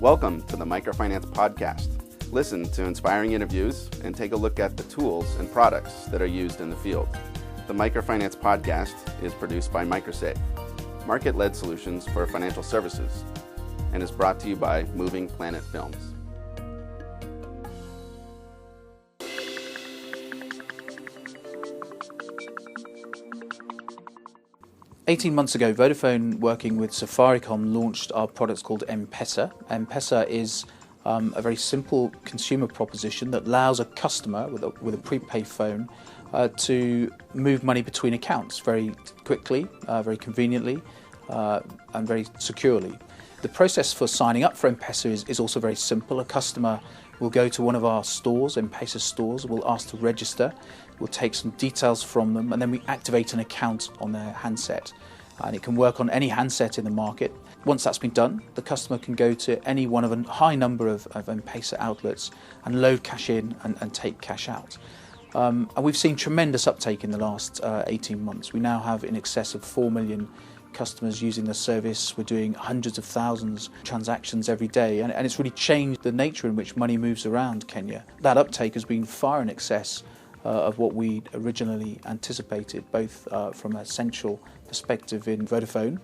Welcome to the Microfinance Podcast. Listen to inspiring interviews and take a look at the tools and products that are used in the field. The Microfinance Podcast is produced by MicroSave, market-led solutions for financial services, and is brought to you by Moving Planet Films. "18 months ago, Vodafone, working with Safaricom, launched our products called M-Pesa. M-Pesa is a very simple consumer proposition that allows a customer with a prepaid phone to move money between accounts very quickly, very conveniently, and very securely. The process for signing up for M-Pesa is also very simple. A customer will go to one of our stores, M-Paisa stores, we'll ask to register, we'll take some details from them, and then we activate an account on their handset. And it can work on any handset in the market. Once that's been done, the customer can go to any one of a high number of M-Paisa outlets and load cash in and take cash out. And we've seen tremendous uptake in the last 18 months. We now have in excess of 4 million customers using the service. We're doing hundreds of thousands of transactions every day, and it's really changed the nature in which money moves around Kenya. That uptake has been far in excess of what we originally anticipated, both from a central perspective in Vodafone,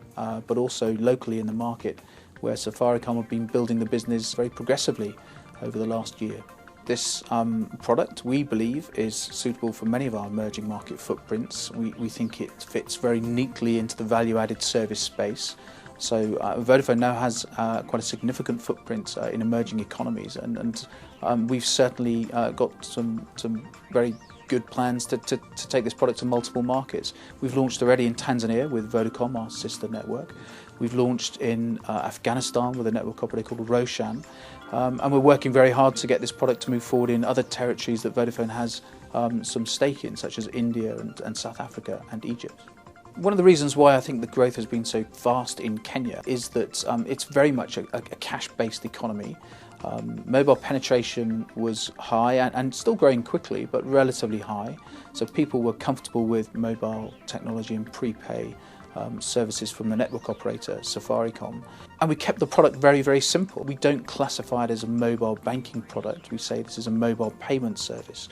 but also locally in the market, where Safaricom have been building the business very progressively over the last year. This product, we believe, is suitable for many of our emerging market footprints. We think it fits very neatly into the value-added service space. So Vodafone now has quite a significant footprint in emerging economies, and we've certainly got some very good plans to take this product to multiple markets. We've launched already in Tanzania with Vodacom, our sister network. We've launched in Afghanistan with a network operator called Roshan. And we're working very hard to get this product to move forward in other territories that Vodafone has some stake in, such as India and South Africa and Egypt. One of the reasons why I think the growth has been so fast in Kenya is that it's very much a cash-based economy. Mobile penetration was high and still growing quickly, but relatively high. So people were comfortable with mobile technology and prepay services from the network operator, Safaricom. And we kept the product very, very simple. We don't classify it as a mobile banking product. We say this is a mobile payment service.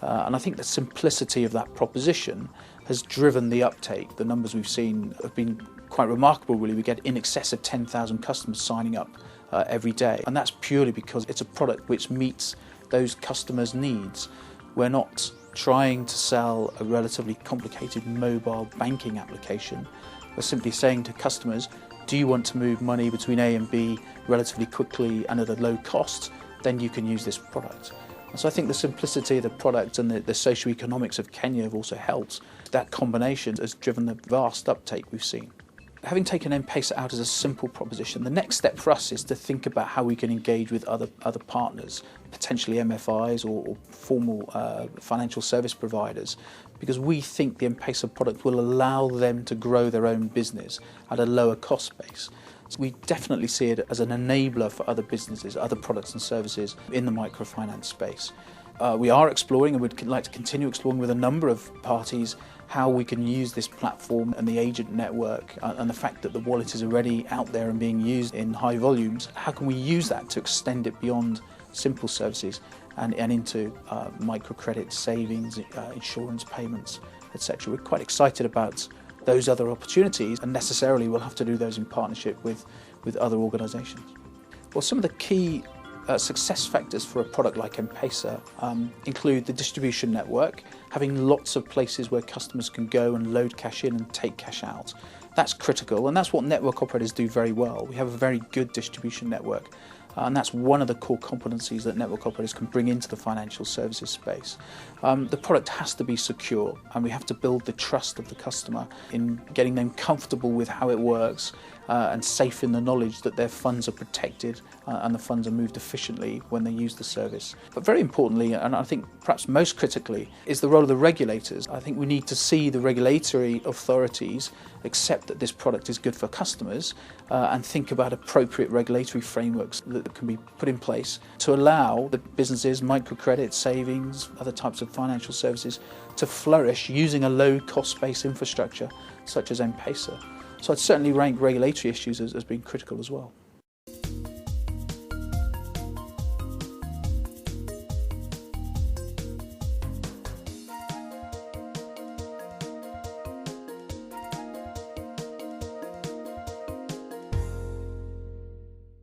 And I think the simplicity of that proposition has driven the uptake. The numbers we've seen have been quite remarkable, really. We get in excess of 10,000 customers signing up every day. And that's purely because it's a product which meets those customers' needs. We're not trying to sell a relatively complicated mobile banking application. We're simply saying to customers, do you want to move money between A and B relatively quickly and at a low cost? Then you can use this product. And so I think the simplicity of the product and the socio-economics of Kenya have also helped. That combination has driven the vast uptake we've seen. Having taken M-Paisa out as a simple proposition, the next step for us is to think about how we can engage with other partners, potentially MFIs or formal financial service providers, because we think the M-Paisa product will allow them to grow their own business at a lower cost base. So we definitely see it as an enabler for other businesses, other products and services in the microfinance space. We are exploring, and would like to continue exploring with a number of parties, how we can use this platform and the agent network and the fact that the wallet is already out there and being used in high volumes. How can we use that to extend it beyond simple services and into microcredit, savings, insurance payments, etc. We're quite excited about those other opportunities, and necessarily we'll have to do those in partnership with other organisations. Well, some of the key success factors for a product like M-Paisa include the distribution network, having lots of places where customers can go and load cash in and take cash out. That's critical, and that's what network operators do very well. We have a very good distribution network, and that's one of the core competencies that network operators can bring into the financial services space. The product has to be secure, and we have to build the trust of the customer in getting them comfortable with how it works and safe in the knowledge that their funds are protected and the funds are moved efficiently when they use the service. But very importantly, and I think perhaps most critically, is the role of the regulators. I think we need to see the regulatory authorities accept that this product is good for customers and think about appropriate regulatory frameworks that can be put in place to allow the businesses, microcredit, savings, other types of financial services to flourish using a low-cost base infrastructure such as M-Paisa. So I'd certainly rank regulatory issues as being critical as well.